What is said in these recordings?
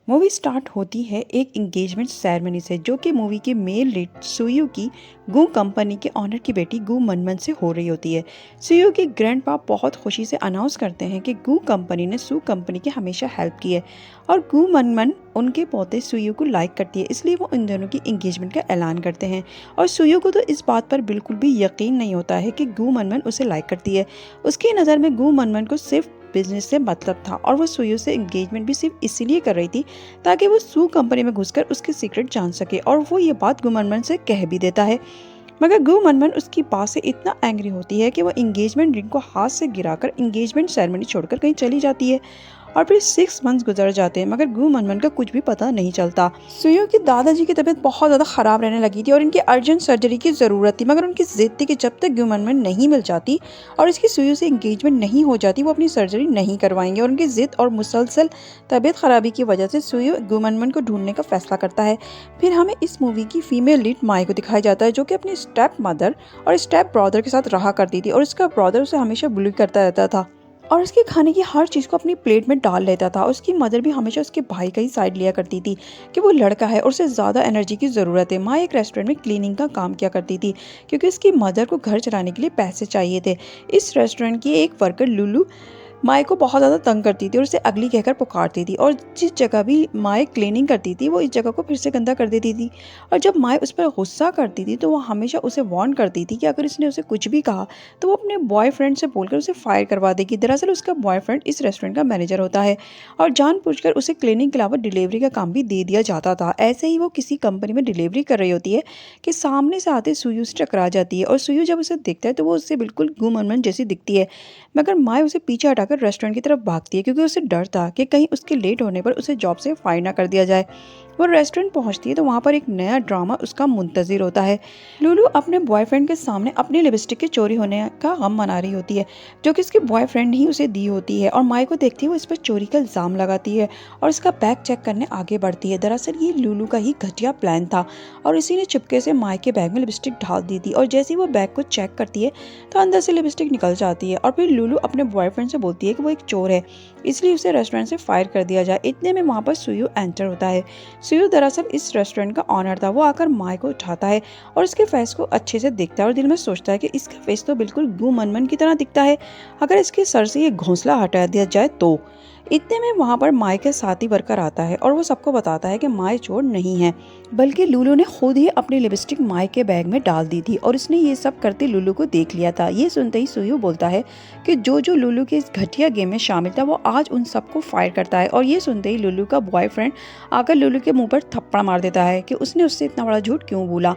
Movie start होती है एक एंगेजमेंट सेरेमनी से, जो कि मूवी के मेल लीड सुयू की गू कंपनी के ऑनर की बेटी गू मनमन से हो रही होती है। सुयू के ग्रैंडपा बहुत खुशी से अनाउंस करते हैं कि गू कंपनी ने सू कंपनी की हमेशा हेल्प की है और गू मनमन उनके पोते सुयू को लाइक करती है, इसलिए वो इन दोनों की एंगेजमेंट का ऐलान करते हैं। और सुयू को तो इस बात पर बिल्कुल भी यकीन नहीं होता है कि गू मनमन उसे लाइक करती है। उसकी नज़र में गू मनमन को सिर्फ बिजनेस से मतलब था और वो सुयू से एंगेजमेंट भी सिर्फ इसीलिए कर रही थी ताकि वो सू कंपनी में घुसकर उसके सीक्रेट जान सके। और वो ये बात गु मनमन से कह भी देता है, मगर गु मनमन उसकी बात से इतना एंग्री होती है कि वो एंगेजमेंट रिंग को हाथ से गिराकर एंगेजमेंट सेरेमनी छोड़कर कहीं चली जाती है। और फिर 6 मंथ्स गुजर जाते हैं, मगर गु मनमन का कुछ भी पता नहीं चलता। सुयो के दादाजी की तबीयत बहुत ज़्यादा ख़राब रहने लगी थी और इनकी अर्जेंट सर्जरी की ज़रूरत थी, मगर उनकी ज़िद थी कि जब तक गु मनमन नहीं मिल जाती और इसकी सुयो से एंगेजमेंट नहीं हो जाती, वो अपनी सर्जरी नहीं करवाएंगे। और उनकी ज़िद और मुसलसल तबीयत ख़राबी की वजह से सुयो गु मनमन को ढूंढने का फैसला करता है। फिर हमें इस मूवी की फीमेल लीड माई को दिखाया जाता है, जो कि अपनी स्टेप मदर और स्टेप ब्रदर के साथ रहा करती थी और उसका ब्रदर उसे हमेशा बुली करता रहता था और उसके खाने की हर चीज़ को अपनी प्लेट में डाल लेता था। उसकी मदर भी हमेशा उसके भाई का ही साइड लिया करती थी कि वो लड़का है और उसे ज़्यादा एनर्जी की ज़रूरत है। माँ एक रेस्टोरेंट में क्लीनिंग का काम किया करती थी क्योंकि उसकी मदर को घर चलाने के लिए पैसे चाहिए थे। इस रेस्टोरेंट की एक वर्कर लुलू माए को बहुत ज़्यादा तंग करती थी और उसे अगली कहकर पुकारती थी, और जिस जगह भी माए क्लीनिंग करती थी वो इस जगह को फिर से गंदा कर देती थी। और जब माए उस पर गुस्सा करती थी तो वो हमेशा उसे वार्न करती थी कि अगर इसने उसे कुछ भी कहा तो वो अपने बॉयफ्रेंड से बोलकर उसे फायर करवा देगी। दरअसल उसका बॉयफ्रेंड इस रेस्टोरेंट का मैनेजर होता है और जानबूझकर उसे क्लीनिंग के अलावा डिलीवरी का काम भी दे दिया जाता था। ऐसे ही वो किसी कंपनी में डिलीवरी कर रही होती है कि सामने से आते सुयू से टकरा जाती है और सुयू जब उसे दिखता है तो वो उससे बिल्कुल गुमनमन जैसी दिखती है, मगर माए उसे पीछे हटाकर रेस्टोरेंट की तरफ भागती है क्योंकि उसे डर था कि कहीं उसके लेट होने पर उसे जॉब से फायर ना कर दिया जाए। वो रेस्टोरेंट पहुंचती है तो वहाँ पर एक नया ड्रामा उसका मुंतजिर होता है। लुलू अपने बॉयफ्रेंड के सामने अपनी लिपस्टिक के चोरी होने का गम मना रही होती है, जो कि उसके बॉयफ्रेंड ने ही उसे दी होती है। और माई को देखती है वो इस पर चोरी का इल्ज़ाम लगाती है और इसका बैग चेक करने आगे बढ़ती है। दरअसल ये लुलू का ही घटिया प्लान था और इसी ने चुपके से माई के बैग में लिपस्टिक डाल दी थी। और जैसे ही वो बैग को चेक करती है तो अंदर से लिपस्टिक निकल जाती है और फिर लुलू अपने बॉयफ्रेंड से बोलती है कि वो एक चोर है, इसलिए उसे रेस्टोरेंट से फायर कर दिया जाए। इतने में वहाँ पर सुयू एंटर होता है। सुयू दरअसल इस रेस्टोरेंट का ऑनर था। वो आकर माई को उठाता है और उसके फेस को अच्छे से देखता है और दिल में सोचता है कि इसका फेस तो बिल्कुल गु मनमन की तरह दिखता है, अगर इसके सर से ये घोंसला हटा दिया जाए तो। इतने में वहाँ पर माई के साथी वर्कर आता है और वो सबको बताता है कि माई चोर नहीं है, बल्कि लुलू ने खुद ही अपनी लिपस्टिक माई के बैग में डाल दी थी और उसने ये सब करते लुलू को देख लिया था। ये सुनते ही सुयू बोलता है कि जो लुलू के इस घटिया गेम में शामिल था वो आज उन सबको फायर करता है। और ये सुनते ही लुलू का बॉयफ्रेंड आकर लुलू के मुंह पर थप्पड़ मार देता है कि उसने उससे इतना बड़ा झूठ क्यों बोला।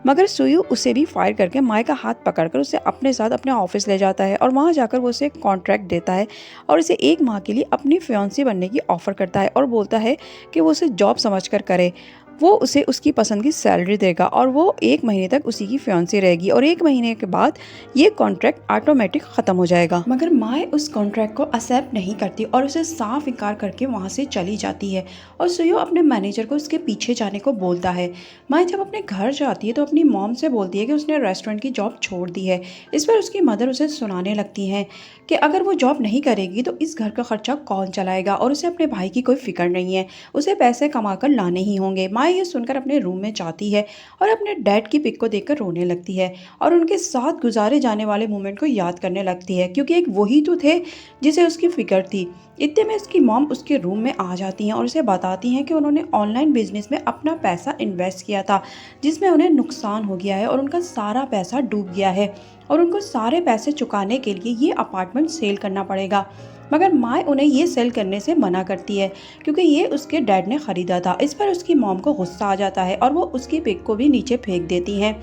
मगर सुयू उसे भी फायर करके माई का हाथ पकड़कर उसे अपने साथ अपने ऑफिस ले जाता है और वहाँ जाकर वो उसे एक कॉन्ट्रैक्ट देता है और उसे 1 माह के लिए अपनी फियांसी बनने की ऑफर करता है और बोलता है कि वो उसे जॉब समझकर करे। वो उसे उसकी पसंद की सैलरी देगा और वो 1 महीने तक उसी की फियांसी रहेगी और 1 महीने के बाद ये कॉन्ट्रैक्ट ऑटोमेटिक ख़त्म हो जाएगा। मगर माए उस कॉन्ट्रैक्ट को एक्सेप्ट नहीं करती और उसे साफ इनकार करके वहाँ से चली जाती है और सुयो अपने मैनेजर को उसके पीछे जाने को बोलता है। माए जब अपने घर जाती है तो अपनी मॉम से बोलती है कि उसने रेस्टोरेंट की जॉब छोड़ दी है। इस पर उसकी मदर उसे सुनाने लगती हैं कि अगर वो जॉब नहीं करेगी तो इस घर का खर्चा कौन चलाएगा और उसे अपने भाई की कोई फिक्र नहीं है, उसे पैसे कमा कर लाने ही होंगे। माए ये सुनकर अपने रूम में जाती है और अपने डैड की पिक को देखकर रोने लगती है और उनके साथ गुजारे जाने वाले मोमेंट को याद करने लगती है क्योंकि एक वही तो थे जिसे उसकी फिक्र थी। इतने में उसकी मॉम उसके रूम में आ जाती हैं और उसे बताती हैं कि उन्होंने ऑनलाइन बिजनेस में अपना पैसा इन्वेस्ट किया था जिसमें उन्हें नुकसान हो गया है और उनका सारा पैसा डूब गया है और उनको सारे पैसे चुकाने के लिए ये अपार्टमेंट सेल करना पड़ेगा। मगर माँ उन्हें ये सेल करने से मना करती है क्योंकि ये उसके डैड ने ख़रीदा था। इस पर उसकी मॉम को गुस्सा आ जाता है और वो उसकी पिक को भी नीचे फेंक देती हैं।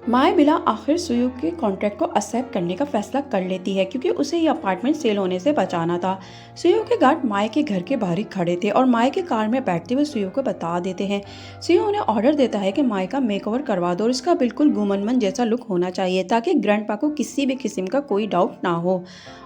माए बिला आखिर सुयू के कॉन्ट्रैक्ट को एक्सेप्ट करने का फैसला कर लेती है क्योंकि उसे ये अपार्टमेंट सेल होने से बचाना था। सुयू के गार्ड माए के घर के बाहर ही खड़े थे और माए के कार में बैठते हुए सुयू को बता देते हैं। सुयू उन्हें ऑर्डर देता है कि माए का मेकओवर करवा दो और इसका बिल्कुल गुमनमन जैसा लुक होना चाहिए ताकि ग्रैंडपा को किसी भी किस्म का कोई डाउट ना हो।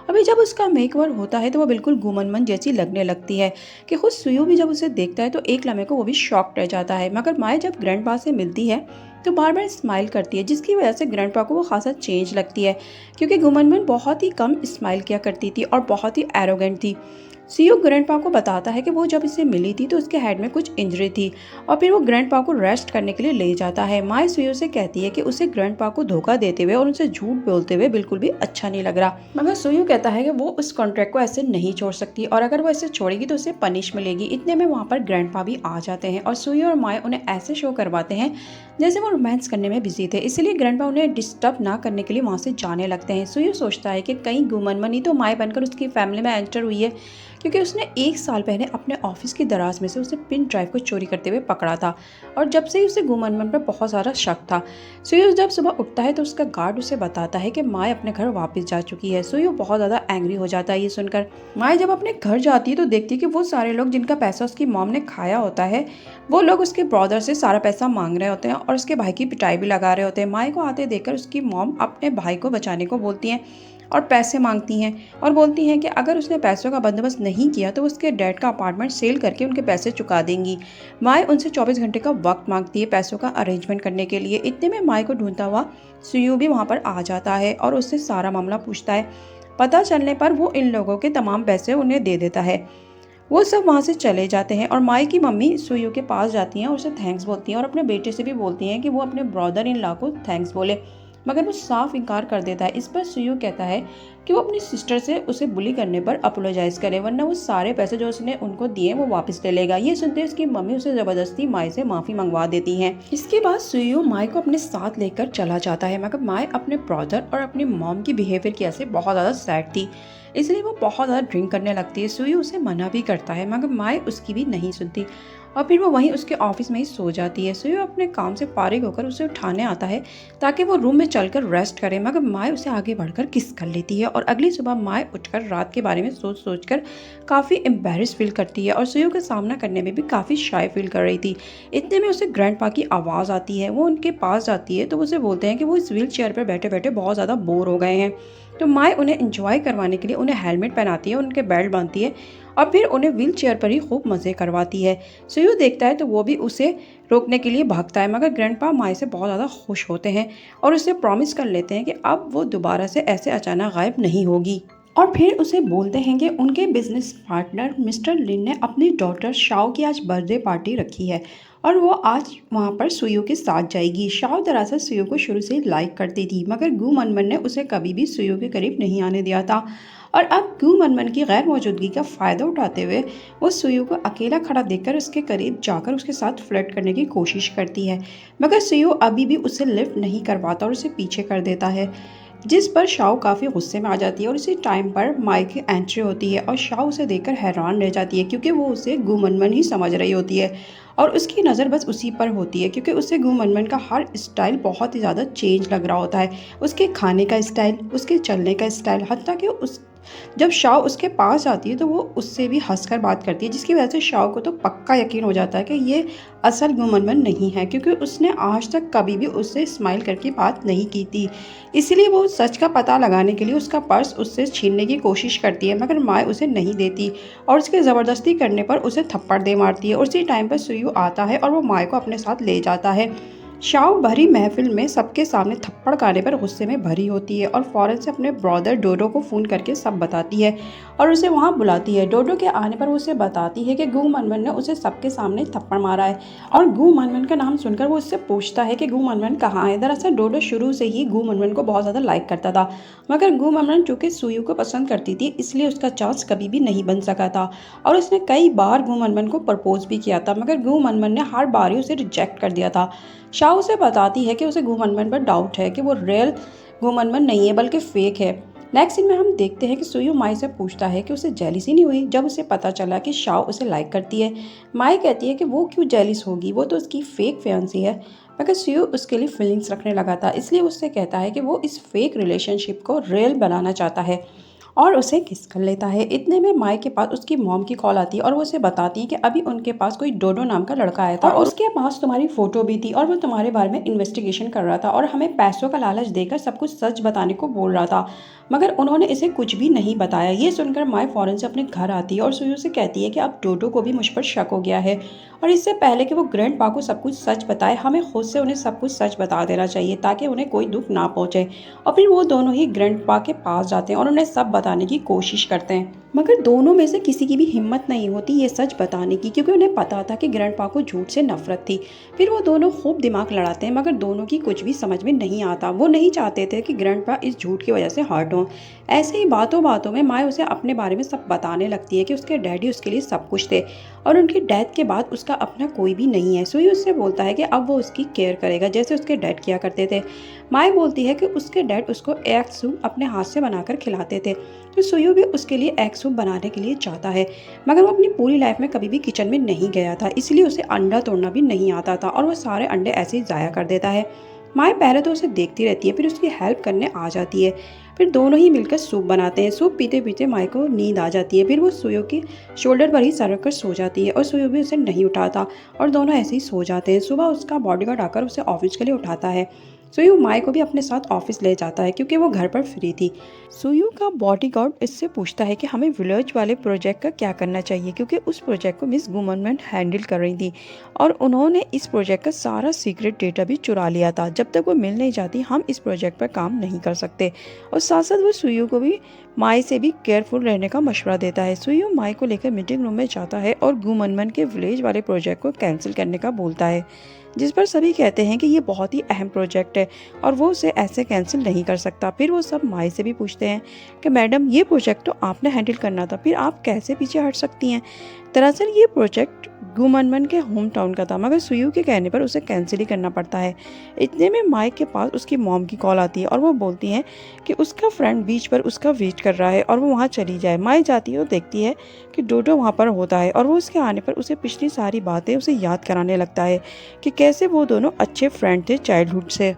अभी जब उसका मेकओवर होता है तो वो बिल्कुल गुमनमन जैसी लगने लगती है कि खुद सुयू भी जब उसे देखता है तो एक लम्हे को वो भी शॉक रह जाता है। मगर माए जब ग्रैंडपा से मिलती है तो बार बार स्माइल करती है जिसकी वजह से ग्रैंडपा को वो खासा चेंज लगती है क्योंकि गुमनमन बहुत ही कम स्माइल किया करती थी और बहुत ही एरोगेंट थी। सीयू ग्रैंडपा को बताता है कि वो जब इसे मिली थी तो उसके हेड में कुछ इंजरी थी और फिर वो ग्रैंडपा को रेस्ट करने के लिए ले जाता है। माय सीयू से कहती है कि उसे ग्रैंडपा को धोखा देते हुए और उनसे झूठ बोलते हुए बिल्कुल भी अच्छा नहीं लग रहा, मगर सीयू कहता है कि वो उस कॉन्ट्रैक्ट को ऐसे नहीं छोड़ सकती और अगर वो ऐसे छोड़ेगी तो उसे पनिश मिलेगी। इतने में वहाँ पर ग्रैंडपा भी आ जाते हैं और सीयू और माय उन्हें ऐसे शो करवाते हैं जैसे वो रोमांस करने में बिजी थे, इसलिए ग्रैंडपा उन्हें डिस्टर्ब ना करने के लिए वहाँ से जाने लगते हैं। सीयू सोचता है कि कहीं गुमनमनी तो माय बनकर उसकी फैमिली में एंटर हुई है, क्योंकि उसने 1 साल पहले अपने ऑफिस की दराज में से उसे पिन ड्राइव को चोरी करते हुए पकड़ा था और जब से ही उसे गुमनमन पर बहुत सारा शक था। सुयु जब सुबह उठता है तो उसका गार्ड उसे बताता है कि माय अपने घर वापस जा चुकी है। सुयु बहुत ज़्यादा एंग्री हो जाता है ये सुनकर। माय जब अपने घर जाती है तो देखती है कि वो सारे लोग जिनका पैसा उसकी मॉम ने खाया होता है, वो लोग उसके ब्रदर से सारा पैसा मांग रहे होते हैं और उसके भाई की पिटाई भी लगा रहे होते हैं। माय को आते देखकर उसकी मॉम अपने भाई को बचाने को बोलती हैं और पैसे मांगती हैं और बोलती हैं कि अगर उसने पैसों का बंदोबस्त नहीं किया तो उसके डैड का अपार्टमेंट सेल करके उनके पैसे चुका देंगी। माय उनसे 24 घंटे का वक्त मांगती है पैसों का अरेंजमेंट करने के लिए। इतने में माय को ढूंढता हुआ सुयू भी वहाँ पर आ जाता है और उससे सारा मामला पूछता है। पता चलने पर वो इन लोगों के तमाम पैसे उन्हें दे देता है। वो सब वहाँ से चले जाते हैं और माई की मम्मी सुयू के पास जाती हैं और उसे थैंक्स बोलती हैं और अपने बेटे से भी बोलती हैं कि वो अपने ब्रदर इन लॉ को थैंक्स बोले, मगर वो साफ इनकार कर देता है। इस पर सुयू कहता है कि वो अपनी सिस्टर से उसे बुली करने पर अपोलोजाइज करे, वरना वो सारे पैसे जो उसने उनको दिए वो वापस ले लेगा। ये सुनते उसकी मम्मी उसे जबरदस्ती माई से माफ़ी मंगवा देती हैं। इसके बाद सुयू माई को अपने साथ लेकर चला जाता है, मगर माई अपने ब्रदर और अपनी मॉम की बिहेवियर की वजह से बहुत ज़्यादा सैड थी, इसलिए वो बहुत ज़्यादा ड्रिंक करने लगती है। सुयू उसे मना भी करता है, मगर माई उसकी भी नहीं सुनती और फिर वो वहीं उसके ऑफिस में ही सो जाती है। सुयू अपने काम से फारिग होकर उसे उठाने आता है ताकि वो रूम में चलकर रेस्ट करे, मगर माय उसे आगे बढ़कर किस कर लेती है और अगली सुबह माय उठकर रात के बारे में सोच कर काफ़ी एम्बेरस फील करती है और सुयू का सामना करने में भी काफ़ी शाय फील कर रही थी। इतने में उसे ग्रैंडपा की आवाज़ आती है। वो उनके पास जाती है तो उसे बोलते हैं कि वो इस व्हील चेयर पर बैठे बैठे बहुत ज़्यादा बोर हो गए हैं, तो माय उन्हें एंजॉय करवाने के लिए उन्हें हेलमेट पहनाती है, उनके बेल्ट बांधती है और फिर उन्हें व्हील चेयर पर ही खूब मज़े करवाती है। सुयू देखता है तो वो भी उसे रोकने के लिए भागता है, मगर ग्रैंडपा माई से बहुत ज़्यादा खुश होते हैं और उसे प्रॉमिस कर लेते हैं कि अब वो दोबारा से ऐसे अचानक गायब नहीं होगी। और फिर उसे बोलते हैं कि उनके बिजनेस पार्टनर मिस्टर लिन ने अपनी डॉटर शाओ की आज बर्थडे पार्टी रखी है और वो आज वहाँ पर सुयू के साथ जाएगी। शाओ दरअसल सुयू को शुरू से लाइक करती थी, मगर गू मनमन ने उसे कभी भी सुयू के करीब नहीं आने दिया था और अब गू मनमन की गैर मौजूदगी का फ़ायदा उठाते हुए वो सुयू को अकेला खड़ा देखकर उसके करीब जाकर उसके साथ फ्लर्ट करने की कोशिश करती है, मगर सुयू अभी भी उसे लिफ्ट नहीं करवाता और उसे पीछे कर देता है, जिस पर शाओ काफ़ी गुस्से में आ जाती है और इसी टाइम पर माई की एंट्री होती है और शाओ उसे देखकर हैरान रह जाती है क्योंकि वो उसे गू मनमन ही समझ रही होती है और उसकी नज़र बस उसी पर होती है क्योंकि उसे गू मनमन का हर स्टाइल बहुत ही ज़्यादा चेंज लग रहा होता है। उसके खाने का स्टाइल, उसके चलने का स्टाइल, हत्ता कि उस जब शाओ उसके पास आती है तो वो उससे भी हंसकर बात करती है, जिसकी वजह से शाओ को तो पक्का यकीन हो जाता है कि ये असल गू मनमन नहीं है, क्योंकि उसने आज तक कभी भी उससे स्माइल करके बात नहीं की थी। इसलिए वो सच का पता लगाने के लिए उसका पर्स उससे छीनने की कोशिश करती है, मगर माय उसे नहीं देती और उसके ज़बरदस्ती करने पर उसे थप्पड़ दे मारती है। उसी टाइम पर सुयू आता है और वो माय को अपने साथ ले जाता है। शाओ भरी महफिल में सबके सामने थप्पड़ खाने पर गुस्से में भरी होती है और फ़ौरन से अपने ब्रदर डोडो को फ़ोन करके सब बताती है और उसे वहाँ बुलाती है। डोडो के आने पर वो उसे बताती है कि गू मनमन ने उसे सबके सामने थप्पड़ मारा है और गू मनमन का नाम सुनकर वो उससे पूछता है कि गू मनमन कहाँ है। दरअसल डोडो शुरू से ही गू मनमन को बहुत ज़्यादा लाइक करता था, मगर गू मनमन चूँकि सुयू को पसंद करती थी इसलिए उसका चांस कभी भी नहीं बन सका था और उसने कई बार गू मनमन को प्रपोज भी किया था, मगर गू मनमन ने हर बार ही उसे रिजेक्ट कर दिया था। शाओ उसे बताती है कि उसे गू मनमन पर डाउट है कि वो रियल गू मनमन नहीं है बल्कि फेक है। नेक्स्ट सीन में हम देखते हैं कि सुयू माई से पूछता है कि उसे जेलिसी नहीं हुई जब उसे पता चला कि शाओ उसे लाइक करती है। माई कहती है कि वो क्यों जेलिस होगी, वो तो उसकी फेक फियांसी है, मगर सुयू उसके लिए फीलिंग्स रखने लगा था, इसलिए उससे कहता है कि वो इस फेक रिलेशनशिप को रियल बनाना चाहता है और उसे किस कर लेता है। इतने में माई के पास उसकी मॉम की कॉल आती है और वो उसे बताती है कि अभी उनके पास कोई डोडो नाम का लड़का आया था और उसके पास तुम्हारी फ़ोटो भी थी और वो तुम्हारे बारे में इन्वेस्टिगेशन कर रहा था और हमें पैसों का लालच देकर सब कुछ सच बताने को बोल रहा था, मगर उन्होंने इसे कुछ भी नहीं बताया। ये सुनकर माई फ़ौरन से अपने घर आती है और सुयू से कहती है कि अब डोडो को भी मुझ पर शक हो गया है और इससे पहले कि वो ग्रैंडपा को सब कुछ सच बताए हमें खुद से उन्हें सब कुछ सच बता देना चाहिए ताकि उन्हें कोई दुख ना पहुँचे। और फिर वो दोनों ही ग्रैंडपा के पास जाते हैं और उन्हें सब बताने की कोशिश करते हैं, मगर दोनों में से किसी की भी हिम्मत नहीं होती ये सच बताने की, क्योंकि उन्हें पता था कि ग्रैंडपा को झूठ से नफरत थी। फिर वो दोनों खूब दिमाग लड़ाते हैं, मगर दोनों की कुछ भी समझ में नहीं आता। वो नहीं चाहते थे कि ग्रैंडपा इस झूठ की वजह से हर्ट हो। ऐसे ही बातों बातों में माए उसे अपने बारे में सब बताने लगती है कि उसके डैडी उसके लिए सब कुछ थे और उनकी डेथ के बाद उसका अपना कोई भी नहीं है। सुई उससे बोलता है कि अब वो उसकी केयर करेगा जैसे उसके डैड किया करते थे। माए बोलती है कि उसके डैड उसको एग सूप अपने हाथ से बनाकर खिलाते थे, तो सुयू भी उसके लिए एग सूप बनाने के लिए चाहता है। मगर वो अपनी पूरी लाइफ में कभी भी किचन में नहीं गया था, इसलिए उसे अंडा तोड़ना भी नहीं आता था और वो सारे अंडे ऐसे ही ज़ाया कर देता है। माए पहले तो उसे देखती रहती है, फिर उसकी हेल्प करने आ जाती है। फिर दोनों ही मिलकर सूप बनाते हैं। सूप पीते पीते माए को नींद आ जाती है। फिर वो सुयो के शोल्डर पर ही सर रखकर सो जाती है और सुयो भी उसे नहीं उठाता और दोनों ऐसे ही सो जाते हैं। सुबह उसका बॉडीगार्ड आकर उसे ऑफिस के लिए उठाता है। सुयू माए को भी अपने साथ ऑफिस ले जाता है क्योंकि वो घर पर फ्री थी। सुयू का बॉडीगार्ड इससे पूछता है कि हमें विलेज वाले प्रोजेक्ट का क्या करना चाहिए, क्योंकि उस प्रोजेक्ट को मिस गवर्नमेंट हैंडल कर रही थी और उन्होंने इस प्रोजेक्ट का सारा सीक्रेट डेटा भी चुरा लिया था। जब तक वो मिल नहीं जाती हम इस प्रोजेक्ट पर काम नहीं कर सकते। और साथ साथ वो सुयू को भी माई से भी केयरफुल रहने का मशवरा देता है। सुयू माई को लेकर मीटिंग रूम में जाता है और गुमनमन के विलेज वाले प्रोजेक्ट को कैंसिल करने का बोलता है, जिस पर सभी कहते हैं कि ये बहुत ही अहम प्रोजेक्ट है और वो उसे ऐसे कैंसिल नहीं कर सकता। फिर वो सब माई से भी पूछते हैं कि मैडम ये प्रोजेक्ट तो आपने हैंडल करना था, फिर आप कैसे पीछे हट सकती हैं। दरअसल ये प्रोजेक्ट गुमनमन के होम टाउन का था, मगर सुयू के कहने पर उसे कैंसिल ही करना पड़ता है। इतने में माइक के पास उसकी मॉम की कॉल आती है और वो बोलती हैं कि उसका फ्रेंड बीच पर उसका वेट कर रहा है और वो वहाँ चली जाए। माई जाती है और देखती है कि डोडो वहाँ पर होता है और वो उसके आने पर उसे पिछली सारी बातें उसे याद कराने लगता है कि कैसे वो दोनों अच्छे फ्रेंड थे चाइल्डहुड से।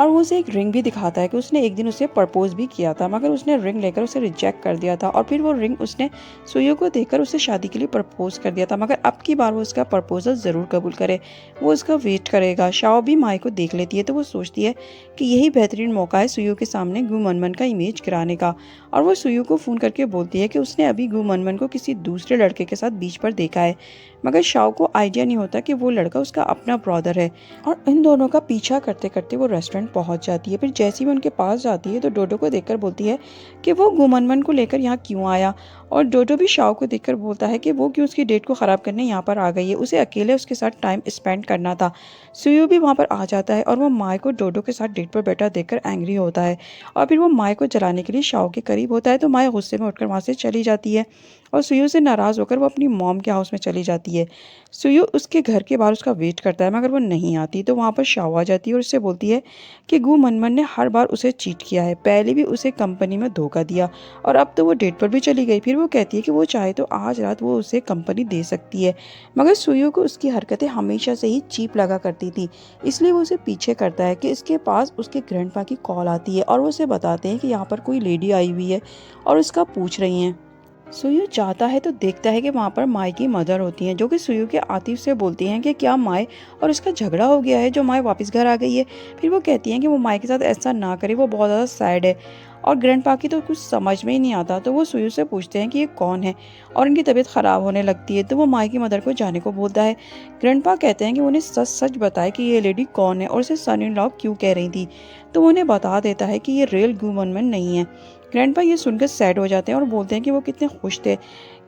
और वो उसे एक रिंग भी दिखाता है कि उसने एक दिन उसे प्रपोज भी किया था, मगर उसने रिंग लेकर उसे रिजेक्ट कर दिया था। और फिर वो रिंग उसने सुयो को देकर उसे शादी के लिए प्रपोज कर दिया था, मगर अब की बार वो उसका प्रपोजल ज़रूर कबूल करे, वो उसका वेट करेगा। शाओ भी माई को देख लेती है तो वो सोचती है कि यही बेहतरीन मौका है सुयो के सामने गु मनमन का इमेज गिराने का। और वो सुयो को फ़ोन करके बोलती है कि उसने अभी गु मनमन को किसी दूसरे लड़के के साथ बीच पर देखा है, मगर शाओ को आइडिया नहीं होता कि वो लड़का उसका अपना ब्रदर है। और इन दोनों का पीछा करते करते वो रेस्टोरेंट पहुंच जाती है। फिर जैसे ही वो उनके पास जाती है तो डोडो को देखकर बोलती है कि वो गुमनमन को लेकर यहाँ क्यों आया। और डोडो भी शाओ को देखकर बोलता है कि वो क्यों उसकी डेट को ख़राब करने यहाँ पर आ गई है, उसे अकेले उसके साथ टाइम स्पेंड करना था। सुयू भी वहाँ पर आ जाता है और वो माई को डोडो के साथ डेट पर बैठा देखकर एंग्री होता है और फिर वो माई को जलाने के लिए शाओ के करीब होता है, तो माई गुस्से में उठकर वहाँ से चली जाती है और सुयू से नाराज़ होकर वो अपनी मॉम के हाउस में चली जाती है। सुयू उसके घर के बाहर उसका वेट करता है, मगर वो नहीं आती, तो वहाँ पर शाओ आ जाती है और उससे बोलती है कि गु मनमन ने हर बार उसे चीट किया है, पहले भी उसे कंपनी में धोखा दिया और अब तो वो डेट पर भी चली गई। फिर वो कहती है कि वो चाहे तो आज रात वो उसे कंपनी दे सकती है, मगर सुयू को उसकी हरकतें हमेशा से ही चीप लगा करती थी, इसलिए वो उसे पीछे करता है कि इसके पास उसके ग्रैंडपा की कॉल आती है और वो उसे बताते हैं कि यहाँ पर कोई लेडी आई हुई है और उसका पूछ रही हैं। सुयू जाता है तो देखता है कि वहाँ पर माई की मदर होती हैं, जो कि सुयू के आतिफ से बोलती हैं कि क्या माई और उसका झगड़ा हो गया है जो माई वापस घर आ गई है। फिर वो कहती हैं कि वो माई के साथ ऐसा ना करे, वो बहुत ज़्यादा सैड है और ग्रैंडपा की तो कुछ समझ में ही नहीं आता। तो वो सुयू से पूछते हैं कि ये कौन है और इनकी तबीयत ख़राब होने लगती है, तो वो माई की मदर को जाने को बोलता है। ग्रैंडपा कहते हैं कि उन्हें सच सच बताए कि ये लेडी कौन है और उसे सन इन लॉ क्यों कह रही थी, तो वो उन्हें बता देता है कि ये रियल गुमनमन नहीं है। ग्रैंडपा ये सुनकर सैड हो जाते हैं और बोलते हैं कि वो कितने खुश थे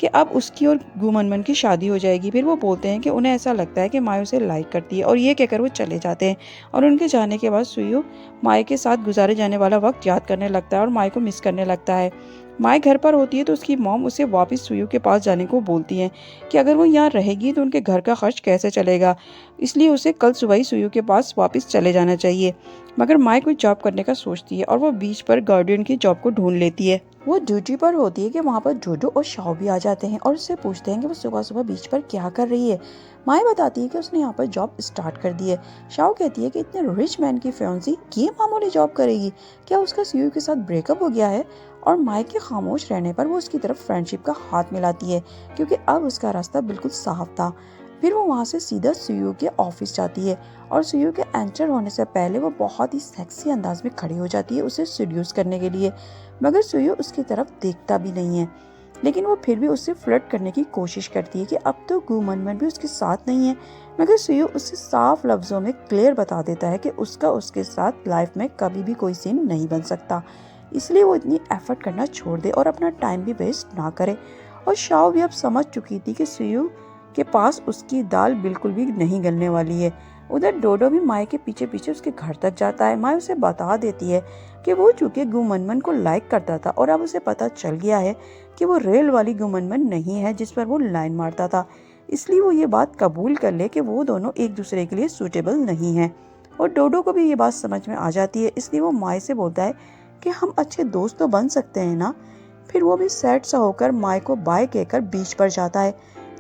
कि अब उसकी और गुमनमन की शादी हो जाएगी। फिर वो बोलते हैं कि उन्हें ऐसा लगता है कि माई उसे लाइक करती है और ये कहकर वो चले जाते हैं। और उनके जाने के बाद सुयू माई के साथ गुजारे जाने वाला वक्त याद करने लगता है और माई को मिस करने लगता है। माई घर पर होती है तो उसकी मॉम उसे वापस सुयू के पास जाने को बोलती हैं कि अगर वो यहाँ रहेगी तो उनके घर का खर्च कैसे चलेगा, इसलिए उसे कल सुबह ही सुयू के पास वापस चले जाना चाहिए। मगर माई कोई जॉब करने का सोचती है और वो बीच पर गार्डियन की जॉब को ढूंढ लेती है। वो ड्यूटी पर होती है कि वहाँ पर जोजो और शाओ भी आ जाते हैं और उससे पूछते हैं कि वो सुबह सुबह बीच पर क्या कर रही है। माई बताती है कि उसने यहाँ पर जॉब स्टार्ट कर दी है। शाओ कहती है कि इतने रिच मैन की फियांसी ये मामूली जॉब करेगी, क्या उसका सुयू के साथ ब्रेकअप हो गया है। और माई के खामोश रहने पर वो उसकी तरफ फ्रेंडशिप का हाथ मिलाती है, क्योंकि अब उसका रास्ता बिल्कुल साफ था। फिर वो वहाँ से सीधा सुयू के ऑफिस जाती है और सुयू के एंटर होने से पहले वो बहुत ही सेक्सी अंदाज में खड़ी हो जाती है उसे सीड्यूस करने के लिए, मगर सुयू उसकी तरफ देखता भी नहीं है। लेकिन वो फिर भी उससे फ्लर्ट करने की कोशिश करती है कि अब तो गु मनमन भी उसके साथ नहीं है, मगर सुयू उससे साफ लफ्ज़ों में क्लियर बता देता है कि उसका उसके साथ लाइफ में कभी भी कोई सीन नहीं बन सकता। इसलिए वो इतनी एफर्ट करना छोड़ दे और अपना टाइम भी वेस्ट ना करे। और शाओ भी अब समझ चुकी थी कि सुयू के पास उसकी दाल बिल्कुल भी नहीं गलने वाली है। उधर डोडो भी माए के पीछे पीछे उसके घर तक जाता है। माए उसे बता देती है कि वो चूंकि गुमनमन को लाइक करता था और अब उसे पता चल गया है कि वो रेल वाली गुमनमन नहीं है जिस पर वो लाइन मारता था, इसलिए वो ये बात कबूल कर ले कि वो दोनों एक दूसरे के लिए सूटेबल नहीं है। और डोडो को भी ये बात समझ में आ जाती है, इसलिए वो माए से बोलता है कि हम अच्छे दोस्त तो बन सकते हैं ना। फिर वो भी सैड सा होकर माए को बाय कहकर बीच पर जाता है।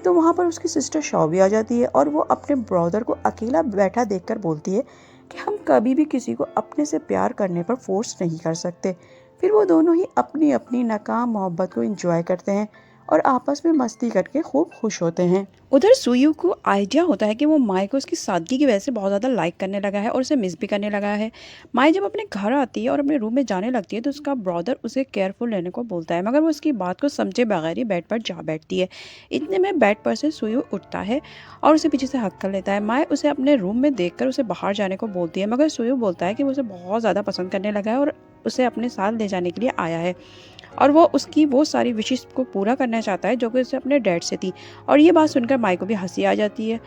तो वहाँ पर उसकी सिस्टर शॉ भी आ जाती है और वो अपने ब्रदर को अकेला बैठा देखकर बोलती है कि हम कभी भी किसी को अपने से प्यार करने पर फोर्स नहीं कर सकते। फिर वो दोनों ही अपनी अपनी नाकाम मोहब्बत को एंजॉय करते हैं और आपस में मस्ती करके खूब खुश होते हैं। उधर सुयू को आइडिया होता है कि वो माई को उसकी सादगी की वजह से बहुत ज़्यादा लाइक करने लगा है और उसे मिस भी करने लगा है। माई जब अपने घर आती है और अपने रूम में जाने लगती है तो उसका ब्रदर उसे केयरफुल रहने को बोलता है, मगर वो उसकी बात को समझे बगैर ही बेड पर जा बैठती है। इतने में बेड पर से सुयू उठता है और उसे पीछे से हक कर लेता है। माई उसे अपने रूम में देखकर उसे बाहर जाने को बोलती है, मगर सुयू बोलता है कि वो उसे बहुत ज़्यादा पसंद करने लगा है और उसे अपने साथ ले जाने के लिए आया है और वो उसकी वो सारी विशेष को पूरा करना चाहता है जो कि उसे अपने डैड से थी। और ये बात सुनकर माई को भी हंसी आ जाती है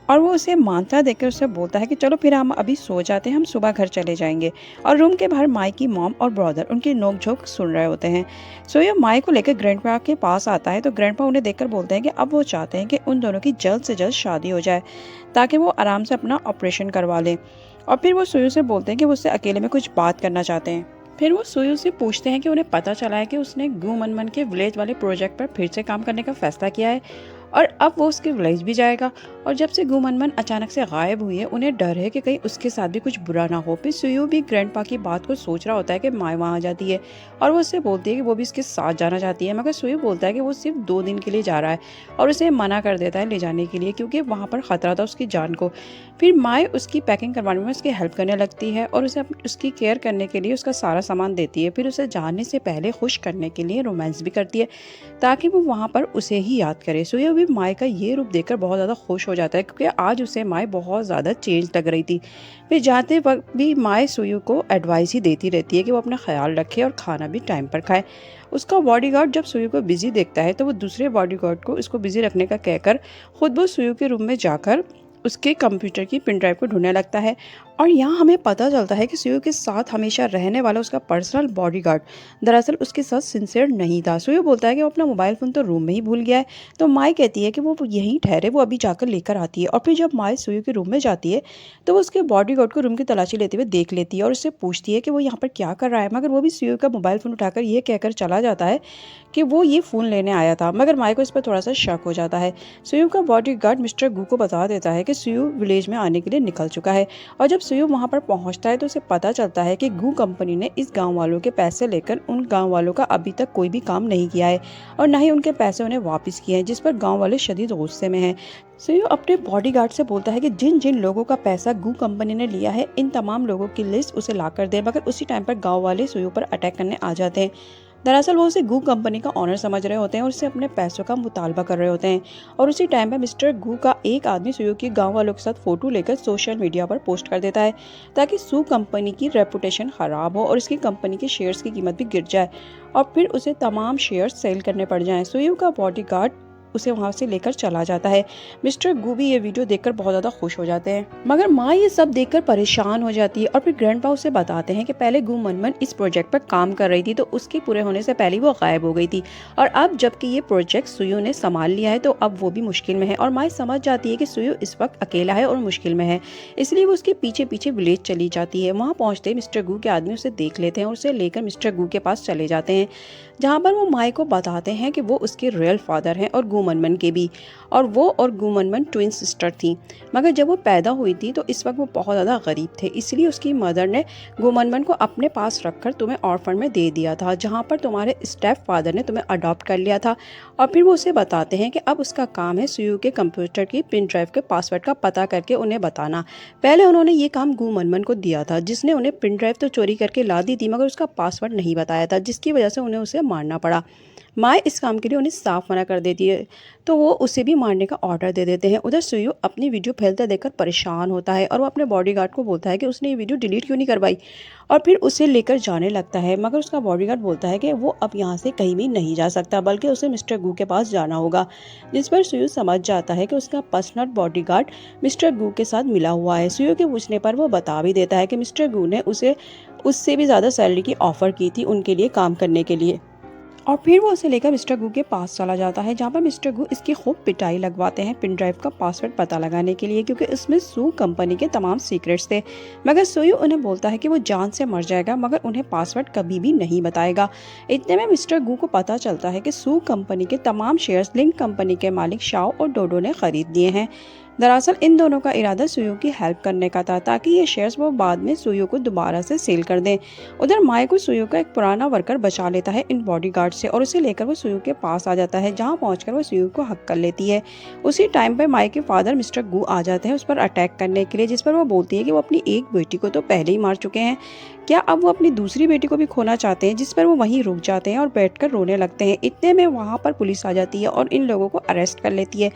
और वो उसे मानता देखकर उसे बोलता है कि चलो फिर हम अभी सो जाते हैं, हम सुबह घर चले जाएंगे। और रूम के बाहर माई की मॉम और ब्रदर उनकी नोकझोंक सुन रहे होते हैं। सो ये माई को लेकर ग्रैंडपा के पास आता है तो ग्रैंडपा उन्हें देखकर बोलते हैं कि अब वो चाहते हैं कि उन दोनों की जल्द से जल्द शादी हो जाए ताकि वो आराम से अपना ऑपरेशन करवा लें। और फिर वो सुयू से बोलते हैं कि वो उससे अकेले में कुछ बात करना चाहते हैं। फिर वो सुयू से पूछते हैं कि उन्हें पता चला है कि उसने गू मनमन के विलेज वाले प्रोजेक्ट पर फिर से काम करने का फैसला किया है और अब वो उसके विलेज भी जाएगा। और जब से गू मनमन अचानक से गायब हुई है उन्हें डर है कि कहीं उसके साथ भी कुछ बुरा ना हो। फिर सुयू भी ग्रैंडपा की बात को सोच रहा होता है कि माए वहाँ आ जाती है और वो उससे बोलती है कि वो भी इसके साथ जाना चाहती है, मगर सुयू बोलता है कि वो सिर्फ 2 दिन के लिए जा रहा है और उसे मना कर देता है ले जाने के लिए क्योंकि वहाँ पर खतरा था उसकी जान को। फिर माए उसकी पैकिंग करवाने में उसकी हेल्प करने लगती है और उसे उसकी केयर करने के लिए उसका सारा सामान देती है। फिर उसे जाने से पहले खुश करने के लिए रोमांस भी करती है ताकि वो वहाँ पर उसे ही याद करे। सुयू भी माए का ये रूप देखकर बहुत ज़्यादा खुश हो जाता है क्योंकि आज उसे माए बहुत ज़्यादा चेंज लग रही थी। फिर जाते वक्त भी माए सुयू को एडवाइस ही देती रहती है कि वो अपना ख्याल रखे और खाना भी टाइम पर खाए। उसका बॉडीगार्ड जब सुयू को बिजी देखता है तो वो दूसरे बॉडीगार्ड को उसको बिजी रखने का कहकर खुद वो सुयू के रूम में जाकर उसके कंप्यूटर की पिन ड्राइव को ढूंढने लगता है। और यहाँ हमें पता चलता है कि सुयू के साथ हमेशा रहने वाला उसका पर्सनल बॉडीगार्ड दरअसल उसके साथ सिंसियर नहीं था। सुयू बोलता है कि वो अपना मोबाइल फ़ोन तो रूम में ही भूल गया है, तो माई कहती है कि वो यहीं ठहरे, वो अभी जाकर लेकर आती है। और फिर जब माई सुयू के रूम में जाती है तो वो उसके बॉडीगार्ड को रूम की तलाशी लेते हुए देख लेती है और उससे पूछती है कि वो यहाँ पर क्या कर रहा है, मगर वो भी सुयू का मोबाइल फ़ोन उठाकर ये कहकर चला जाता है कि वो ये फ़ोन लेने आया था। मगर माई को इस पर थोड़ा सा शक हो जाता है। सुयू का बॉडीगार्ड मिस्टर गू को बता देता है कि सुयू विलेज में आने के लिए निकल चुका है और जब सुयू वहाँ पर पहुँचता है तो उसे पता चलता है कि गू कंपनी ने इस गांव वालों के पैसे लेकर उन गांव वालों का अभी तक कोई भी काम नहीं किया है और ना ही उनके पैसे उन्हें वापस किए हैं, जिस पर गांव वाले शदीद गुस्से में हैं। सुयू अपने बॉडीगार्ड से बोलता है कि जिन जिन लोगों का पैसा गू कंपनी ने लिया है इन तमाम लोगों की लिस्ट उसे ला कर दे, मगर उसी टाइम पर गाँव वाले सुयू पर अटैक करने आ जाते हैं। दरअसल वो उसे गू कंपनी का ऑनर समझ रहे होते हैं और उससे अपने पैसों का मुतालबा कर रहे होते हैं। और उसी टाइम पे मिस्टर गू का एक आदमी सुयू की गांव वालों के साथ फोटो लेकर सोशल मीडिया पर पोस्ट कर देता है ताकि सू कंपनी की रेपुटेशन ख़राब हो और इसकी कंपनी के शेयर्स की कीमत भी गिर जाए और फिर उसे तमाम शेयर्स सेल करने पड़ जाएं। सुयू का बॉडीगार्ड उसे वहाँ से लेकर चला जाता है। मिस्टर गू भी ये वीडियो देखकर बहुत ज़्यादा खुश हो जाते हैं, मगर माँ ये सब देखकर परेशान हो जाती है और फिर ग्रैंडपा उसे बताते हैं कि पहले गू मनमन इस प्रोजेक्ट पर काम कर रही थी तो उसके पूरे होने से पहले वो गायब हो गई थी और अब जबकि ये प्रोजेक्ट सुयू ने संभाल लिया है तो अब वो भी मुश्किल में है। और माँ समझ जाती है कि सुयू इस वक्त अकेला है और मुश्किल में है, इसलिए वो उसके पीछे पीछे विलेज चली जाती है। वहाँ पहुँचते मिस्टर गू के आदमी उसे देख लेते हैं और उसे लेकर मिस्टर गू के पास चले जाते हैं, जहाँ पर वो माई को बताते हैं कि वो उसके रियल फादर हैं और गू मनमन के भी, और वो और गू मनमन ट्विन सिस्टर थी। मगर जब वो पैदा हुई थी तो इस वक्त वो बहुत ज़्यादा गरीब थे, इसलिए उसकी मदर ने गू मनमन को अपने पास रखकर तुम्हें ऑर्फन में दे दिया था, जहाँ पर तुम्हारे स्टेप फादर ने तुम्हें अडॉप्ट कर लिया था। और फिर वो उसे बताते हैं कि अब उसका काम है सुयू के कंप्यूटर की पिन ड्राइव के पासवर्ड का पता करके उन्हें बताना। पहले उन्होंने ये काम गू मनमन को दिया था जिसने उन्हें पिन ड्राइव तो चोरी करके ला दी थी मगर उसका पासवर्ड नहीं बताया था, जिसकी वजह से उन्हें उसे मारना पड़ा। माए इस काम के लिए उन्हें साफ मना कर देती है, तो वो उसे भी मारने का ऑर्डर दे देते हैं। उधर सुयु अपनी वीडियो फैलता देखकर परेशान होता है और वो अपने बॉडीगार्ड को बोलता है कि उसने ये वीडियो डिलीट क्यों नहीं करवाई, और फिर उसे लेकर जाने लगता है। मगर उसका बॉडीगार्ड बोलता है कि वो अब यहाँ से कहीं भी नहीं जा सकता, बल्कि उसे मिस्टर गू के पास जाना होगा। जिस पर सुयु समझ जाता है कि उसका पर्सनल बॉडीगार्ड मिस्टर गू के साथ मिला हुआ है। सुयु के पूछने पर वो बता भी देता है कि मिस्टर गू ने उसे उससे भी ज़्यादा सैलरी की ऑफ़र की थी उनके लिए काम करने के लिए। और फिर वो उसे लेकर मिस्टर गू के पास चला जाता है, जहाँ पर मिस्टर गू इसकी खूब पिटाई लगवाते हैं पिन ड्राइव का पासवर्ड पता लगाने के लिए, क्योंकि उसमें सू कंपनी के तमाम सीक्रेट्स थे। मगर सुयु उन्हें बोलता है कि वो जान से मर जाएगा, मगर उन्हें पासवर्ड कभी भी नहीं बताएगा। इतने में मिस्टर गू को पता चलता है कि सू कंपनी के तमाम शेयर्स लिंक कंपनी के मालिक शाओ और डोडो ने खरीद लिए हैं। दरअसल इन दोनों का इरादा सुयु की हेल्प करने का था, ताकि ये शेयर्स वो बाद में सुयु को दोबारा से सेल कर दें। उधर माए को सुयु का एक पुराना वर्कर बचा लेता है इन बॉडीगार्ड से, और उसे लेकर वो सुयु के पास आ जाता है, जहां पहुंचकर वो सुयु को हक कर लेती है। उसी टाइम पर माए के फादर मिस्टर गू आ जाते हैं उस पर अटैक करने के लिए, जिस पर वो बोलती है कि वो अपनी एक बेटी को तो पहले ही मार चुके हैं, क्या अब वो अपनी दूसरी बेटी को भी खोना चाहते हैं। जिस पर वो वहीं रुक जाते हैं और बैठकर रोने लगते हैं। इतने में वहाँ पर पुलिस आ जाती है और इन लोगों को अरेस्ट कर लेती है।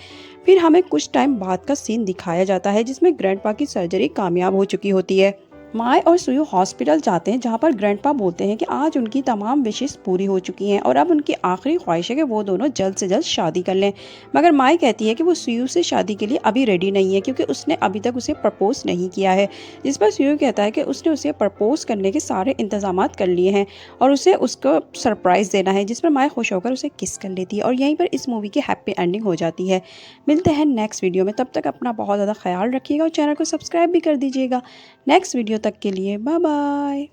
फिर हमें कुछ टाइम बाद का सीन दिखाया जाता है, जिसमें ग्रैंडपा की सर्जरी कामयाब हो चुकी होती है। माए और सुयु हॉस्पिटल जाते हैं, जहाँ पर ग्रैंडपा बोलते हैं कि आज उनकी तमाम विशेष पूरी हो चुकी हैं और अब उनकी आखिरी ख्वाहिश है कि वो दोनों जल्द से जल्द शादी कर लें। मगर माए कहती है कि वो सुयु से शादी के लिए अभी रेडी नहीं है, क्योंकि उसने अभी तक उसे प्रपोज नहीं किया है। जिस पर सुयु कहता है कि उसने उसे प्रपोज करने के सारे इंतजाम कर लिए हैं और उसे उसको सरप्राइज़ देना है। जिस पर माए खुश होकर उसे किस कर लेती है और यहीं पर इस मूवी की हैप्पी एंडिंग हो जाती है। मिलते हैं नेक्स्ट वीडियो में, तब तक अपना बहुत ज़्यादा ख्याल रखिएगा और चैनल को सब्सक्राइब भी कर दीजिएगा। नेक्स्ट वीडियो तक के लिए बाय बाय।